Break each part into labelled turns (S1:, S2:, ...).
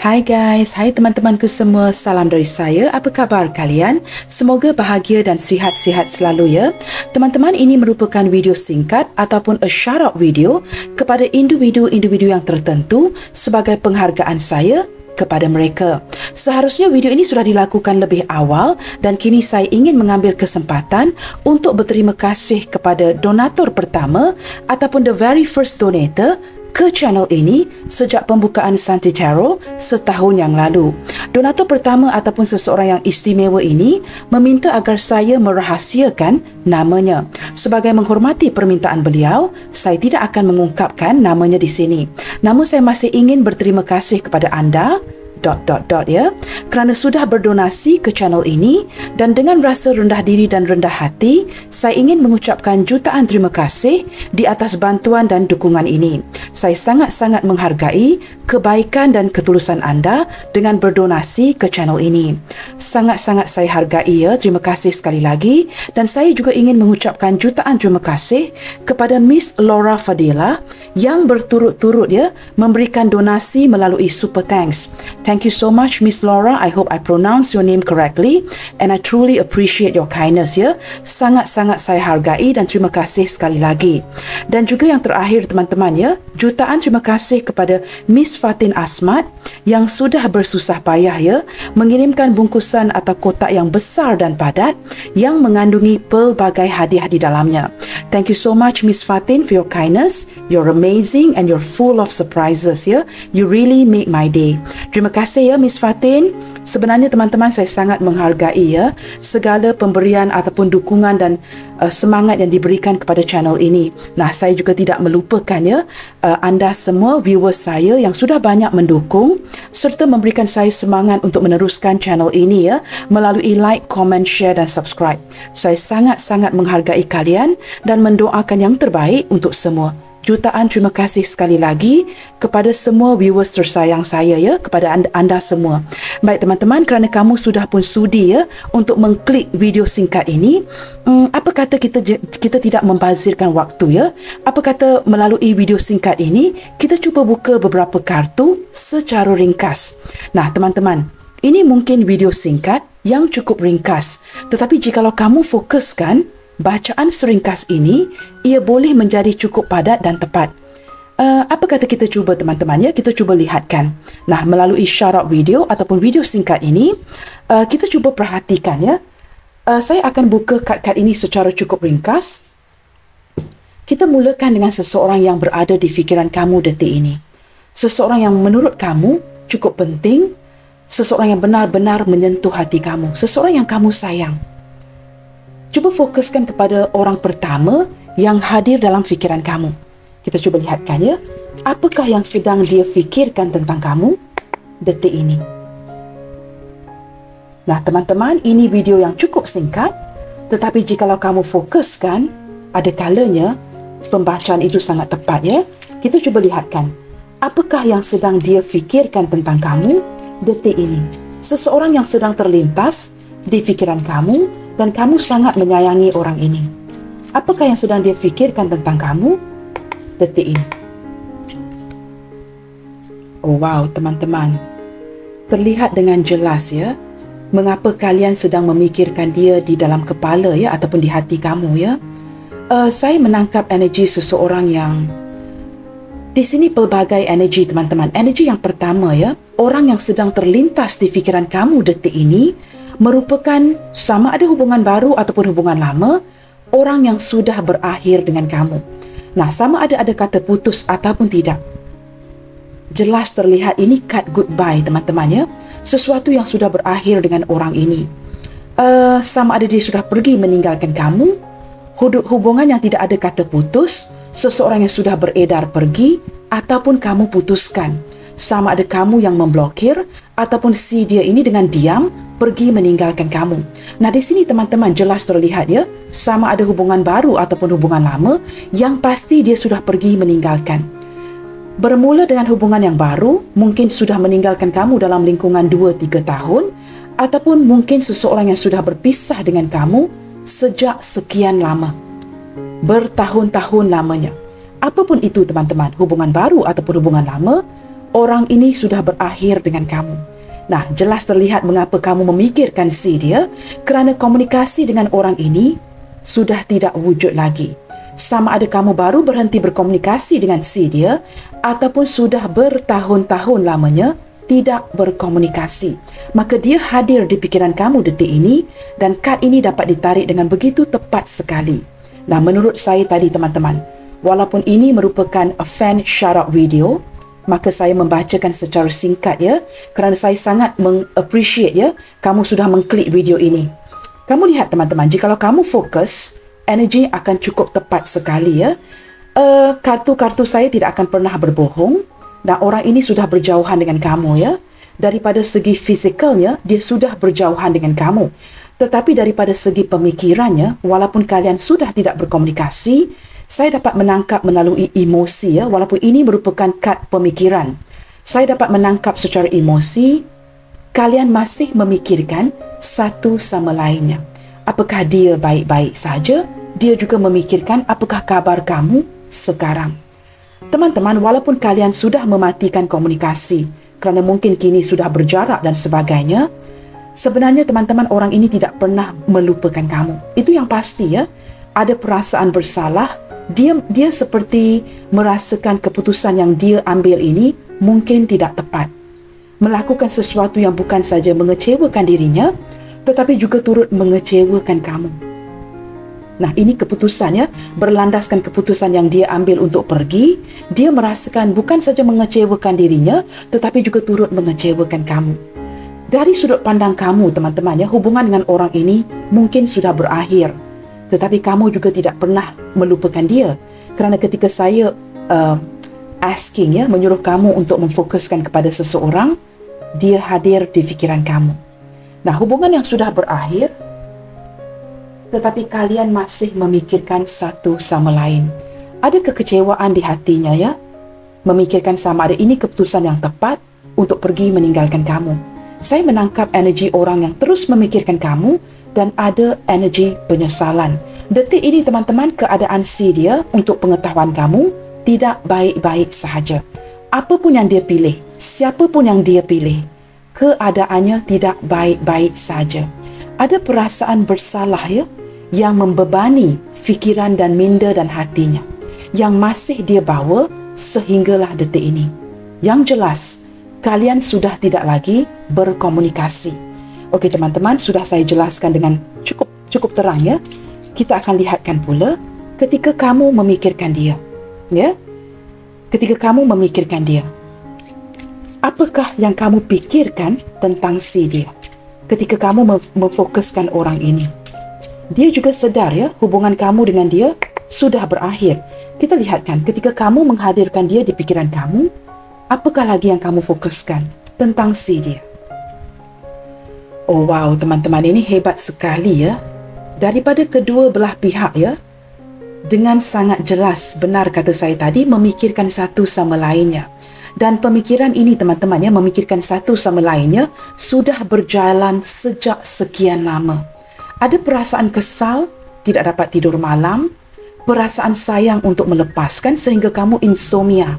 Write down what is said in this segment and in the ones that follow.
S1: Hai guys, hai teman-temanku semua, salam dari saya. Apa khabar kalian? Semoga bahagia dan sihat-sihat selalu ya. Teman-teman, ini merupakan video singkat ataupun a shout-out video kepada individu-individu yang tertentu sebagai penghargaan saya kepada mereka. Seharusnya video ini sudah dilakukan lebih awal dan kini saya ingin mengambil kesempatan untuk berterima kasih kepada donatur pertama ataupun the very first donator ke channel ini sejak pembukaan Santi Tarot setahun yang lalu. Donatur pertama ataupun seseorang yang istimewa ini meminta agar saya merahasiakan namanya. Sebagai menghormati permintaan beliau, saya tidak akan mengungkapkan namanya di sini. Namun saya masih ingin berterima kasih kepada anda ya, kerana sudah berdonasi ke channel ini, dan dengan rasa rendah diri dan rendah hati, saya ingin mengucapkan jutaan terima kasih di atas bantuan dan dukungan ini. Saya sangat-sangat menghargai kebaikan dan ketulusan anda dengan berdonasi ke channel ini. Sangat-sangat saya hargai ya, terima kasih sekali lagi. Dan saya juga ingin mengucapkan jutaan terima kasih kepada Miss Laura Fadila yang berturut-turut ya memberikan donasi melalui Super Thanks. Thank you so much, Miss Laura. I hope I pronounce your name correctly, and I truly appreciate your kindness ya. Sangat-sangat saya hargai dan terima kasih sekali lagi. Dan juga yang terakhir teman-teman ya, jutaan terima kasih kepada Miss Fatin Asmat yang sudah bersusah payah ya mengirimkan bungkusan atau kotak yang besar dan padat yang mengandungi pelbagai hadiah di dalamnya. Thank you so much, Miss Fatin, for your kindness. You're amazing and you're full of surprises ya. You really make my day. Terima kasih ya, Miss Fatin. Sebenarnya teman-teman, saya sangat menghargai ya segala pemberian ataupun dukungan dan semangat yang diberikan kepada channel ini. Nah, saya juga tidak melupakan ya anda semua viewers saya yang sudah banyak mendukung serta memberikan saya semangat untuk meneruskan channel ini ya melalui like, comment, share dan subscribe. Saya sangat-sangat menghargai kalian dan mendoakan yang terbaik untuk semua. Jutaan terima kasih sekali lagi kepada semua viewers tersayang saya ya, kepada anda semua. Baik teman-teman, kerana kamu sudah pun sudi ya untuk mengklik video singkat ini, apa kata kita tidak membazirkan waktu ya? Apa kata melalui video singkat ini kita cuba buka beberapa kartu secara ringkas. Nah teman-teman, ini mungkin video singkat yang cukup ringkas, tetapi jikalau kamu fokuskan bacaan seringkas ini, ia boleh menjadi cukup padat dan tepat. Apa kata kita cuba teman-teman ya, kita cuba lihatkan. Nah, melalui shout-out video ataupun video singkat ini, kita cuba perhatikan ya. Saya akan buka kad-kad ini secara cukup ringkas. Kita mulakan dengan seseorang yang berada di fikiran kamu detik ini. Seseorang yang menurut kamu cukup penting, seseorang yang benar-benar menyentuh hati kamu, seseorang yang kamu sayang. Cuba fokuskan kepada orang pertama yang hadir dalam fikiran kamu. Kita cuba lihatkan ya, apakah yang sedang dia fikirkan tentang kamu detik ini. Nah teman-teman, ini video yang cukup singkat, tetapi jikalau kamu fokuskan, ada kalanya pembacaan itu sangat tepat ya. Kita cuba lihatkan, apakah yang sedang dia fikirkan tentang kamu detik ini. Seseorang yang sedang terlintas di fikiran kamu dan kamu sangat menyayangi orang ini. Apakah yang sedang dia fikirkan tentang kamu detik ini? Oh wow, teman-teman. Terlihat dengan jelas ya, mengapa kalian sedang memikirkan dia di dalam kepala ya, ataupun di hati kamu ya. Saya menangkap energi seseorang yang di sini pelbagai energi teman-teman. Energi yang pertama ya, orang yang sedang terlintas di fikiran kamu detik ini merupakan sama ada hubungan baru ataupun hubungan lama, orang yang sudah berakhir dengan kamu. Nah, sama ada kata putus ataupun tidak. Jelas terlihat ini kad goodbye teman-teman ya. Sesuatu yang sudah berakhir dengan orang ini. Sama ada dia sudah pergi meninggalkan kamu, hubungan yang tidak ada kata putus, seseorang yang sudah beredar pergi, ataupun kamu putuskan. Sama ada kamu yang memblokir ataupun si dia ini dengan diam pergi meninggalkan kamu. Nah, di sini teman-teman jelas terlihat ya, sama ada hubungan baru ataupun hubungan lama yang pasti dia sudah pergi meninggalkan. Bermula dengan hubungan yang baru, mungkin sudah meninggalkan kamu dalam lingkungan 2-3 tahun, ataupun mungkin seseorang yang sudah berpisah dengan kamu sejak sekian lama. Bertahun-tahun lamanya. Apapun itu teman-teman, hubungan baru ataupun hubungan lama, orang ini sudah berakhir dengan kamu. Nah, jelas terlihat mengapa kamu memikirkan si dia, kerana komunikasi dengan orang ini sudah tidak wujud lagi. Sama ada kamu baru berhenti berkomunikasi dengan si dia ataupun sudah bertahun-tahun lamanya tidak berkomunikasi. Maka dia hadir di pikiran kamu detik ini dan kad ini dapat ditarik dengan begitu tepat sekali. Nah, menurut saya tadi teman-teman, walaupun ini merupakan a fan shout-out video, maka saya membacakan secara singkat ya, kerana saya sangat meng-appreciate ya, kamu sudah mengklik video ini. Kamu lihat teman-teman, jikalau kamu fokus, energi akan cukup tepat sekali ya. Kartu-kartu saya tidak akan pernah berbohong. Dan orang ini sudah berjauhan dengan kamu ya. Daripada segi fizikalnya, dia sudah berjauhan dengan kamu. Tetapi daripada segi pemikirannya, walaupun kalian sudah tidak berkomunikasi, saya dapat menangkap melalui emosi ya. Walaupun ini merupakan kad pemikiran, saya dapat menangkap secara emosi, kalian masih memikirkan satu sama lainnya. Apakah dia baik-baik saja? Dia juga memikirkan apakah kabar kamu sekarang. Teman-teman, walaupun kalian sudah mematikan komunikasi kerana mungkin kini sudah berjarak dan sebagainya, sebenarnya teman-teman, orang ini tidak pernah melupakan kamu. Itu yang pasti ya. Ada perasaan bersalah. Dia seperti merasakan keputusan yang dia ambil ini mungkin tidak tepat. Melakukan sesuatu yang bukan saja mengecewakan dirinya, tetapi juga turut mengecewakan kamu. Nah, ini keputusannya berlandaskan keputusan yang dia ambil untuk pergi. Dia merasakan bukan saja mengecewakan dirinya, tetapi juga turut mengecewakan kamu. Dari sudut pandang kamu, teman-teman, ya, hubungan dengan orang ini mungkin sudah berakhir. Tetapi kamu juga tidak pernah melupakan dia. Kerana ketika saya asking, ya, menyuruh kamu untuk memfokuskan kepada seseorang, dia hadir di fikiran kamu. Nah, hubungan yang sudah berakhir, tetapi kalian masih memikirkan satu sama lain. Ada kekecewaan di hatinya ya. Memikirkan sama ada ini keputusan yang tepat untuk pergi meninggalkan kamu. Saya menangkap energi orang yang terus memikirkan kamu dan ada energi penyesalan. Detik ini teman-teman, keadaan si dia untuk pengetahuan kamu tidak baik-baik sahaja. Apapun yang dia pilih, siapapun yang dia pilih, keadaannya tidak baik-baik saja. Ada perasaan bersalah ya, yang membebani fikiran dan minda dan hatinya, yang masih dia bawa sehinggalah detik ini. Yang jelas, kalian sudah tidak lagi berkomunikasi. Okey teman-teman, sudah saya jelaskan dengan cukup terang ya. Kita akan lihatkan pula ketika kamu memikirkan dia. Ya? Ketika kamu memikirkan dia, apakah yang kamu pikirkan tentang si dia? Ketika kamu memfokuskan orang ini, dia juga sedar ya, hubungan kamu dengan dia sudah berakhir. Kita lihatkan ketika kamu menghadirkan dia di pikiran kamu, apakah lagi yang kamu fokuskan tentang si dia? Oh wow, teman-teman, ini hebat sekali ya. Daripada kedua belah pihak ya, dengan sangat jelas, benar kata saya tadi, memikirkan satu sama lainnya. Dan pemikiran ini teman-teman ya, memikirkan satu sama lainnya sudah berjalan sejak sekian lama. Ada perasaan kesal, tidak dapat tidur malam, perasaan sayang untuk melepaskan sehingga kamu insomnia.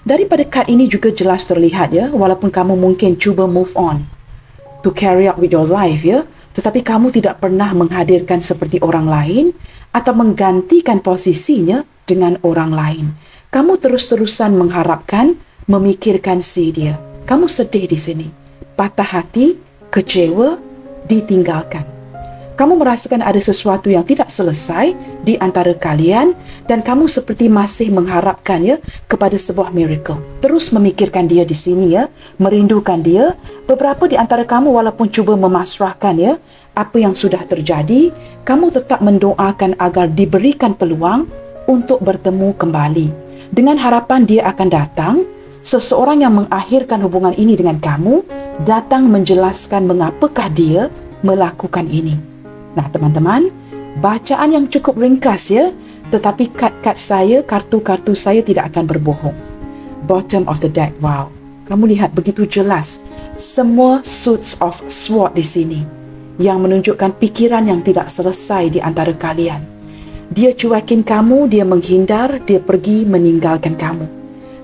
S1: Daripada kad ini juga jelas terlihat ya, walaupun kamu mungkin cuba move on to carry out with your life ya, tetapi kamu tidak pernah menghadirkan seperti orang lain atau menggantikan posisinya dengan orang lain. Kamu terus-terusan mengharapkan, memikirkan si dia. Kamu sedih di sini, patah hati, kecewa, ditinggalkan. Kamu merasakan ada sesuatu yang tidak selesai di antara kalian dan kamu seperti masih mengharapkan ya kepada sebuah miracle. Terus memikirkan dia di sini ya, merindukan dia. Beberapa di antara kamu walaupun cuba memasrahkan ya apa yang sudah terjadi, kamu tetap mendoakan agar diberikan peluang untuk bertemu kembali. Dengan harapan dia akan datang, seseorang yang mengakhirkan hubungan ini dengan kamu, datang menjelaskan mengapakah dia melakukan ini. Nah teman-teman, bacaan yang cukup ringkas ya, tetapi kad-kad saya, kartu-kartu saya tidak akan berbohong. Bottom of the deck, wow. Kamu lihat begitu jelas semua suits of sword di sini yang menunjukkan pikiran yang tidak selesai di antara kalian. Dia cuekin kamu, dia menghindar, dia pergi meninggalkan kamu.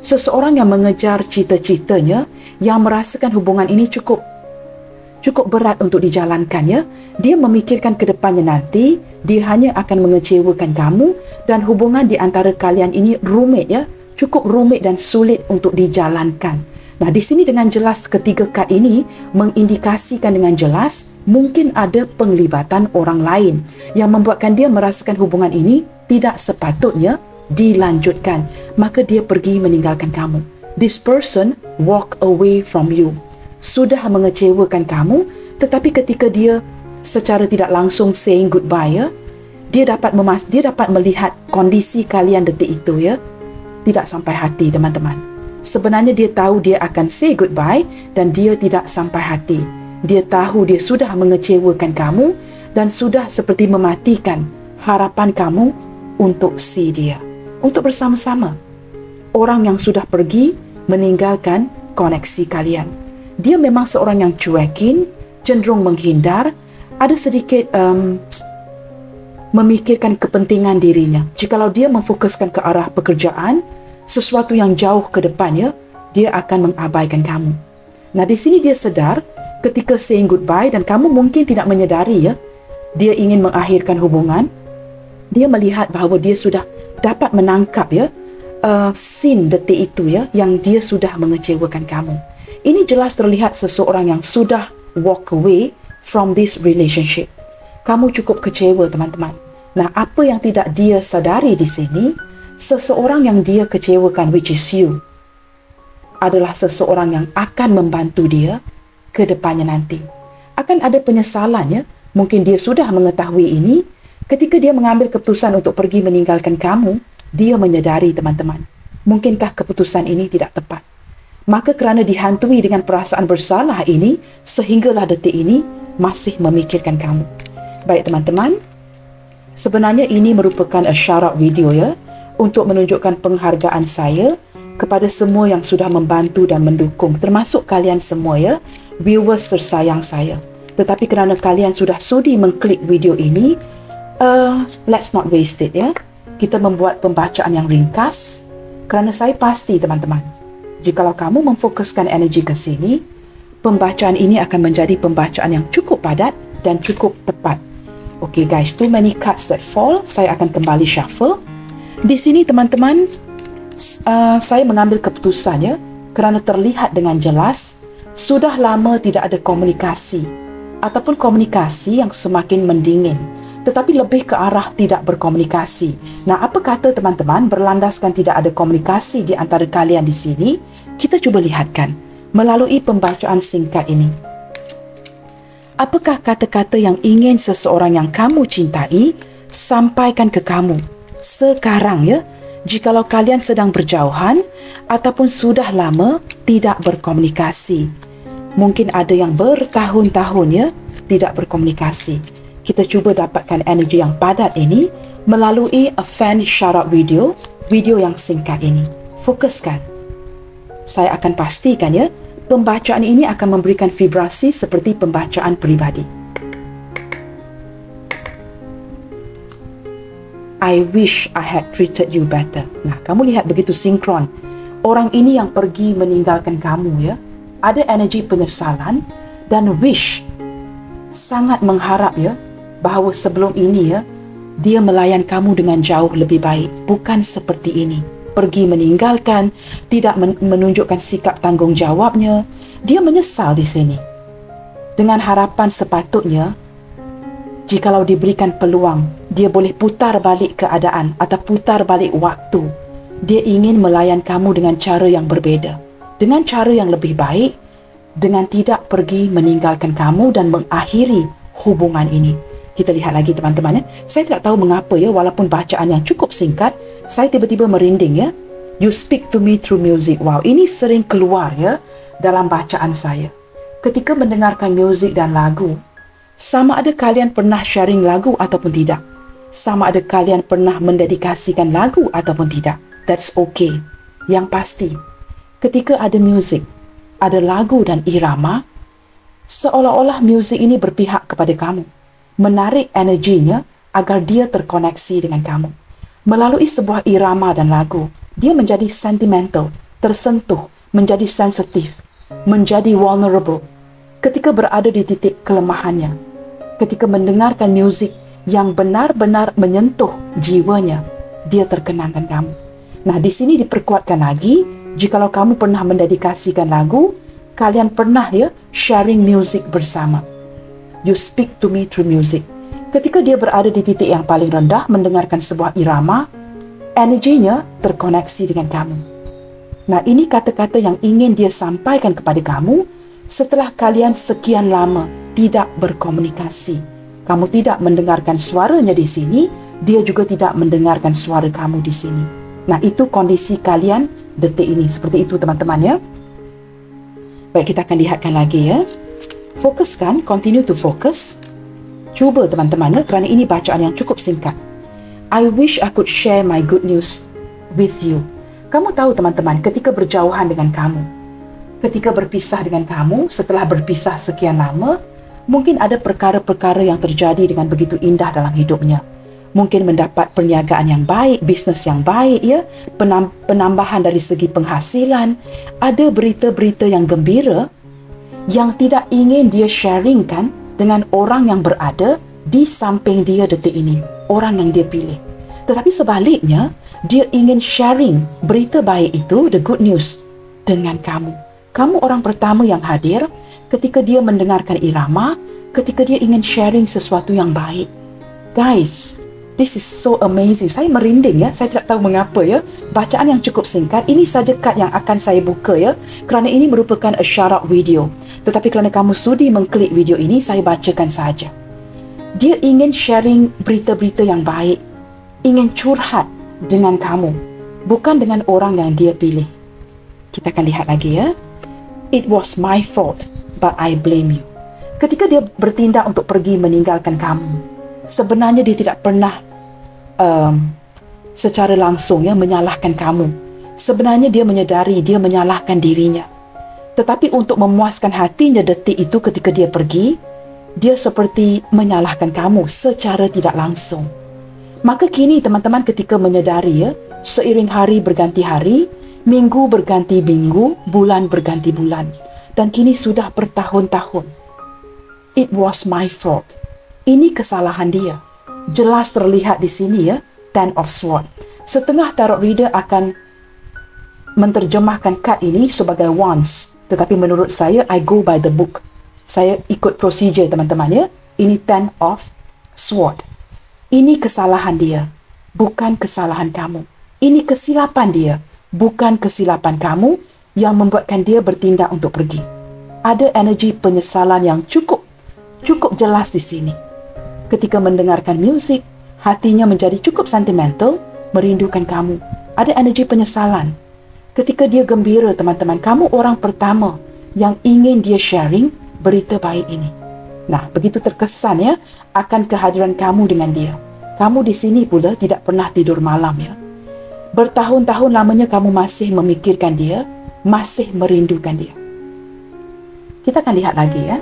S1: Seseorang yang mengejar cita-citanya, yang merasakan hubungan ini cukup berat untuk dijalankan, ya. Dia memikirkan ke depannya nanti, dia hanya akan mengecewakan kamu dan hubungan di antara kalian ini rumit, ya. Cukup rumit dan sulit untuk dijalankan. Nah, di sini dengan jelas ketiga kad ini mengindikasikan dengan jelas mungkin ada penglibatan orang lain yang membuatkan dia merasakan hubungan ini tidak sepatutnya dilanjutkan. Maka dia pergi meninggalkan kamu. This person walk away from you. Sudah mengecewakan kamu, tetapi ketika dia secara tidak langsung saying goodbye, ya, dia dapat melihat kondisi kalian detik itu, ya. Tidak sampai hati, teman-teman. Sebenarnya dia tahu dia akan say goodbye dan dia tidak sampai hati. Dia tahu dia sudah mengecewakan kamu dan sudah seperti mematikan harapan kamu untuk see dia, untuk bersama-sama. Orang yang sudah pergi meninggalkan koneksi kalian. Dia memang seorang yang cuekin, cenderung menghindar, ada sedikit memikirkan kepentingan dirinya. Jikalau dia memfokuskan ke arah pekerjaan, sesuatu yang jauh ke depannya, dia akan mengabaikan kamu. Nah, di sini dia sedar ketika saying goodbye dan kamu mungkin tidak menyedari, ya, dia ingin mengakhirkan hubungan. Dia melihat bahawa dia sudah dapat menangkap, ya, scene detik itu, ya, yang dia sudah mengecewakan kamu. Ini jelas terlihat seseorang yang sudah walk away from this relationship. Kamu cukup kecewa, teman-teman. Nah, apa yang tidak dia sadari di sini, seseorang yang dia kecewakan, which is you, adalah seseorang yang akan membantu dia ke depannya nanti. Akan ada penyesalannya. Mungkin dia sudah mengetahui ini. Ketika dia mengambil keputusan untuk pergi meninggalkan kamu, dia menyadari, teman-teman, mungkinkah keputusan ini tidak tepat. Maka kerana dihantui dengan perasaan bersalah ini, sehinggalah detik ini masih memikirkan kamu. Baik, teman-teman, sebenarnya ini merupakan a shout-out video, ya, untuk menunjukkan penghargaan saya kepada semua yang sudah membantu dan mendukung, termasuk kalian semua, ya, viewers tersayang saya. Tetapi kerana kalian sudah sudi mengklik video ini, let's not waste it, ya. Kita membuat pembacaan yang ringkas kerana saya pasti, teman-teman, jikalau kamu memfokuskan energi ke sini, pembacaan ini akan menjadi pembacaan yang cukup padat dan cukup tepat. Okay guys, too many cards that fall. Saya akan kembali shuffle. Di sini, teman-teman, saya mengambil keputusan, ya, kerana terlihat dengan jelas sudah lama tidak ada komunikasi ataupun komunikasi yang semakin mendingin, tetapi lebih ke arah tidak berkomunikasi. Nah, apa kata, teman-teman, berlandaskan tidak ada komunikasi di antara kalian di sini? Kita cuba lihatkan melalui pembacaan singkat ini. Apakah kata-kata yang ingin seseorang yang kamu cintai sampaikan ke kamu sekarang, ya, jikalau kalian sedang berjauhan ataupun sudah lama tidak berkomunikasi? Mungkin ada yang bertahun-tahun, ya, tidak berkomunikasi. Kita cuba dapatkan energi yang padat ini melalui a fan shout-out video yang singkat ini. Fokuskan. Saya akan pastikan, ya, pembacaan ini akan memberikan vibrasi seperti pembacaan peribadi. I wish I had treated you better. Nah, kamu lihat begitu sinkron. Orang ini yang pergi meninggalkan kamu, ya, ada energi penyesalan dan wish, sangat mengharap, ya, bahawa sebelum ini, ya, dia melayan kamu dengan jauh lebih baik. Bukan seperti ini. Pergi meninggalkan, tidak menunjukkan sikap tanggungjawabnya. Dia menyesal di sini. Dengan harapan sepatutnya, jikalau diberikan peluang, dia boleh putar balik keadaan atau putar balik waktu. Dia ingin melayan kamu dengan cara yang berbeza, dengan cara yang lebih baik, dengan tidak pergi meninggalkan kamu dan mengakhiri hubungan ini. Kita lihat lagi, teman-teman, ya. Saya tidak tahu mengapa, ya, walaupun bacaan yang cukup singkat, saya tiba-tiba merinding, ya. You speak to me through music. Wow, ini sering keluar, ya, dalam bacaan saya. Ketika mendengarkan muzik dan lagu, sama ada kalian pernah sharing lagu ataupun tidak. Sama ada kalian pernah mendedikasikan lagu ataupun tidak. That's okay. Yang pasti, ketika ada muzik, ada lagu dan irama, seolah-olah muzik ini berpihak kepada kamu, menarik energinya agar dia terkoneksi dengan kamu. Melalui sebuah irama dan lagu, dia menjadi sentimental, tersentuh, menjadi sensitif, menjadi vulnerable. Ketika berada di titik kelemahannya, ketika mendengarkan muzik yang benar-benar menyentuh jiwanya, dia terkenangkan kamu. Nah, di sini diperkuatkan lagi, jikalau kamu pernah mendedikasikan lagu, kalian pernah sharing music bersama. You speak to me through music. Ketika dia berada di titik yang paling rendah, mendengarkan sebuah irama, energinya terkoneksi dengan kamu. Nah, ini kata-kata yang ingin dia sampaikan kepada kamu setelah kalian sekian lama tidak berkomunikasi. Kamu tidak mendengarkan suaranya di sini, dia juga tidak mendengarkan suara kamu di sini. Nah, itu kondisi kalian detik ini. Seperti itu, teman-teman ya. Baik, kita akan lihatkan lagi ya. Fokuskan, continue to focus. Cuba teman-teman ya, kerana ini bacaan yang cukup singkat. I wish I could share my good news with you. Kamu tahu teman-teman, ketika berjauhan dengan kamu, ketika berpisah dengan kamu, setelah berpisah sekian lama, mungkin ada perkara-perkara yang terjadi dengan begitu indah dalam hidupnya. Mungkin mendapat perniagaan yang baik, bisnes yang baik ya, penambahan dari segi penghasilan, ada berita-berita yang gembira yang tidak ingin dia sharingkan dengan orang yang berada di samping dia detik ini, orang yang dia pilih. Tetapi sebaliknya, dia ingin sharing berita baik itu, the good news, dengan kamu. Kamu orang pertama yang hadir ketika dia mendengarkan irama, ketika dia ingin sharing sesuatu yang baik. Guys, this is so amazing. Saya merinding ya, saya tidak tahu mengapa ya. Bacaan yang cukup singkat, ini saja kad yang akan saya buka ya, kerana ini merupakan a shout out video. Tetapi kerana kamu sudi mengklik video ini, saya bacakan saja. Dia ingin sharing berita-berita yang baik, ingin curhat dengan kamu, bukan dengan orang yang dia pilih. Kita akan lihat lagi ya. It was my fault, but I blame you. Ketika dia bertindak untuk pergi meninggalkan kamu, sebenarnya dia tidak pernah secara langsung ya menyalahkan kamu. Sebenarnya dia menyedari dia menyalahkan dirinya. Tetapi untuk memuaskan hatinya detik itu ketika dia pergi, dia seperti menyalahkan kamu secara tidak langsung. Maka kini teman-teman ketika menyedari ya, seiring hari berganti hari, minggu berganti minggu, bulan berganti bulan, dan kini sudah bertahun-tahun. It was my fault. Ini kesalahan dia. Jelas terlihat di sini ya, Ten of Swords. Setengah tarot reader akan menerjemahkan kad ini sebagai wands. Tetapi menurut saya, I go by the book. Saya ikut prosedur teman-teman ya. Ini Ten of Swords. Ini kesalahan dia, bukan kesalahan kamu. Ini kesilapan dia, bukan kesilapan kamu yang membuatkan dia bertindak untuk pergi. Ada energi penyesalan yang cukup jelas di sini. Ketika mendengarkan musik, hatinya menjadi cukup sentimental, merindukan kamu. Ada energi penyesalan. Ketika dia gembira, teman-teman, kamu orang pertama yang ingin dia sharing berita baik ini. Nah, begitu terkesan ya akan kehadiran kamu dengan dia. Kamu di sini pula tidak pernah tidur malam ya. Bertahun-tahun lamanya kamu masih memikirkan dia, masih merindukan dia. Kita akan lihat lagi ya.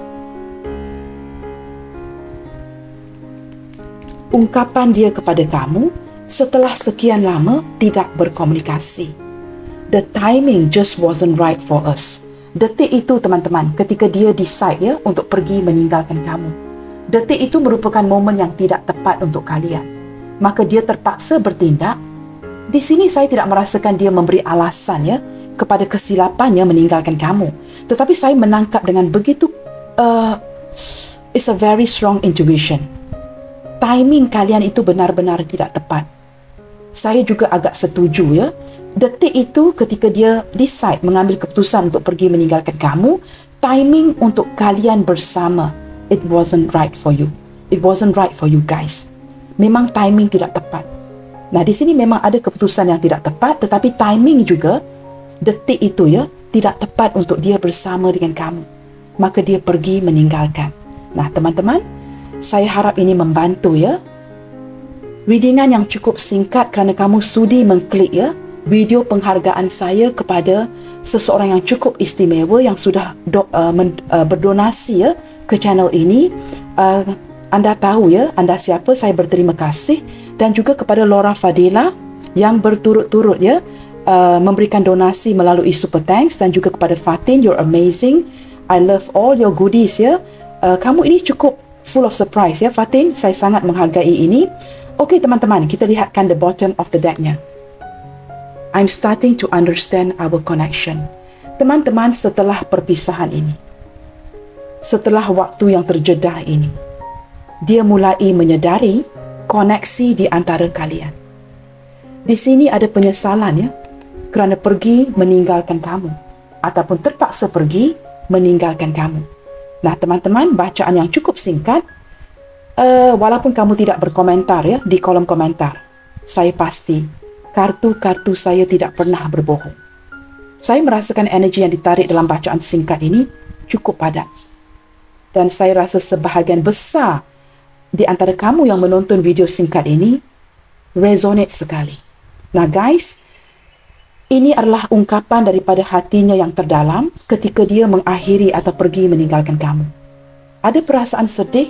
S1: Ungkapan dia kepada kamu setelah sekian lama tidak berkomunikasi. The timing just wasn't right for us. Detik itu teman-teman, ketika dia decide ya untuk pergi meninggalkan kamu. Detik itu merupakan momen yang tidak tepat untuk kalian. Maka dia terpaksa bertindak. Di sini saya tidak merasakan dia memberi alasan ya kepada kesilapannya meninggalkan kamu. Tetapi saya menangkap dengan begitu it's a very strong intuition. Timing kalian itu benar-benar tidak tepat. Saya juga agak setuju ya. Detik itu ketika dia decide mengambil keputusan untuk pergi meninggalkan kamu, timing untuk kalian bersama, it wasn't right for you. It wasn't right for you guys. Memang timing tidak tepat. Nah, di sini memang ada keputusan yang tidak tepat, tetapi timing juga detik itu ya tidak tepat untuk dia bersama dengan kamu. Maka dia pergi meninggalkan. Nah, teman-teman, saya harap ini membantu ya. Readingan yang cukup singkat kerana kamu sudi mengklik ya video penghargaan saya kepada seseorang yang cukup istimewa yang sudah berdonasi ya ke channel ini. Anda tahu ya, anda siapa, saya berterima kasih. Dan juga kepada Laura Fadila yang berturut-turut ya memberikan donasi melalui Super Thanks, dan juga kepada Fatin, you're amazing. I love all your goodies ya. Kamu ini cukup full of surprise ya Fatin, saya sangat menghargai ini. Okey teman-teman, kita lihatkan the bottom of the decknya. I'm starting to understand our connection. Teman-teman, setelah perpisahan ini, setelah waktu yang terjedah ini, dia mulai menyedari koneksi di antara kalian. Di sini ada penyesalan ya, kerana pergi meninggalkan kamu, ataupun terpaksa pergi meninggalkan kamu. Nah teman-teman, bacaan yang cukup singkat, walaupun kamu tidak berkomentar ya di kolom komentar, saya pasti kartu-kartu saya tidak pernah berbohong. Saya merasakan energi yang ditarik dalam bacaan singkat ini cukup padat. Dan saya rasa sebahagian besar di antara kamu yang menonton video singkat ini resonate sekali. Nah guys, ini adalah ungkapan daripada hatinya yang terdalam ketika dia mengakhiri atau pergi meninggalkan kamu. Ada perasaan sedih,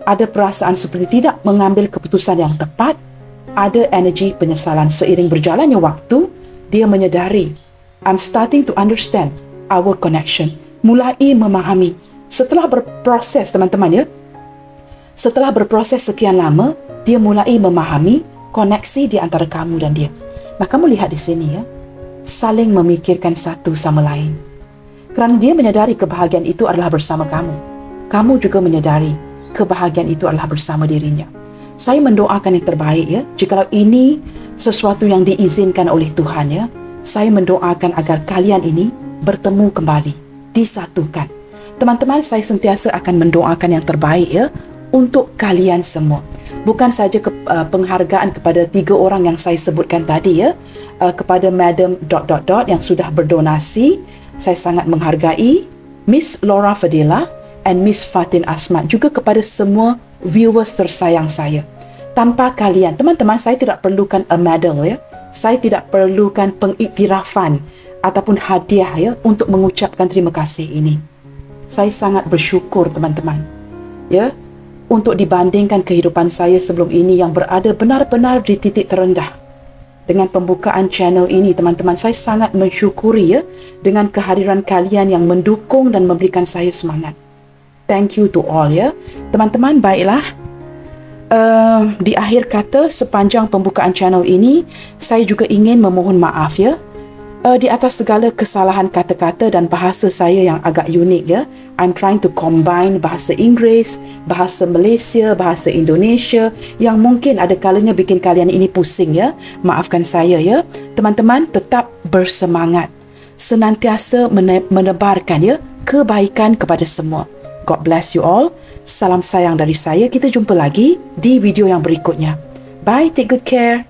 S1: ada perasaan seperti tidak mengambil keputusan yang tepat, ada energi penyesalan. Seiring berjalannya waktu, dia menyedari, I'm starting to understand our connection. Mulai memahami. Setelah berproses teman-teman ya, setelah berproses sekian lama, dia mulai memahami koneksi di antara kamu dan dia. Nah, kamu lihat di sini ya, saling memikirkan satu sama lain. Kerana dia menyadari kebahagiaan itu adalah bersama kamu. Kamu juga menyadari kebahagiaan itu adalah bersama dirinya. Saya mendoakan yang terbaik ya. Jikalau ini sesuatu yang diizinkan oleh Tuhan ya, saya mendoakan agar kalian ini bertemu kembali, disatukan. Teman-teman, saya sentiasa akan mendoakan yang terbaik ya untuk kalian semua. Bukan saja penghargaan kepada 3 orang yang saya sebutkan tadi ya, kepada Madam ... yang sudah berdonasi, saya sangat menghargai, Miss Laura Fadila and Miss Fatin Asmat, juga kepada semua viewers tersayang saya. Tanpa kalian, teman-teman, saya tidak perlukan a medal ya. Saya tidak perlukan pengiktirafan ataupun hadiah ya untuk mengucapkan terima kasih ini. Saya sangat bersyukur teman-teman ya, untuk dibandingkan kehidupan saya sebelum ini yang berada benar-benar di titik terendah. Dengan pembukaan channel ini teman-teman, saya sangat mensyukuri ya dengan kehadiran kalian yang mendukung dan memberikan saya semangat. Thank you to all ya. Teman-teman, baiklah. Di akhir kata sepanjang pembukaan channel ini, saya juga ingin memohon maaf ya. Di atas segala kesalahan kata-kata dan bahasa saya yang agak unik ya. I'm trying to combine bahasa Inggeris, bahasa Malaysia, bahasa Indonesia yang mungkin ada kalanya bikin kalian ini pusing ya. Maafkan saya ya. Teman-teman, tetap bersemangat. Senantiasa menebarkan ya kebaikan kepada semua. God bless you all. Salam sayang dari saya. Kita jumpa lagi di video yang berikutnya. Bye, take good care.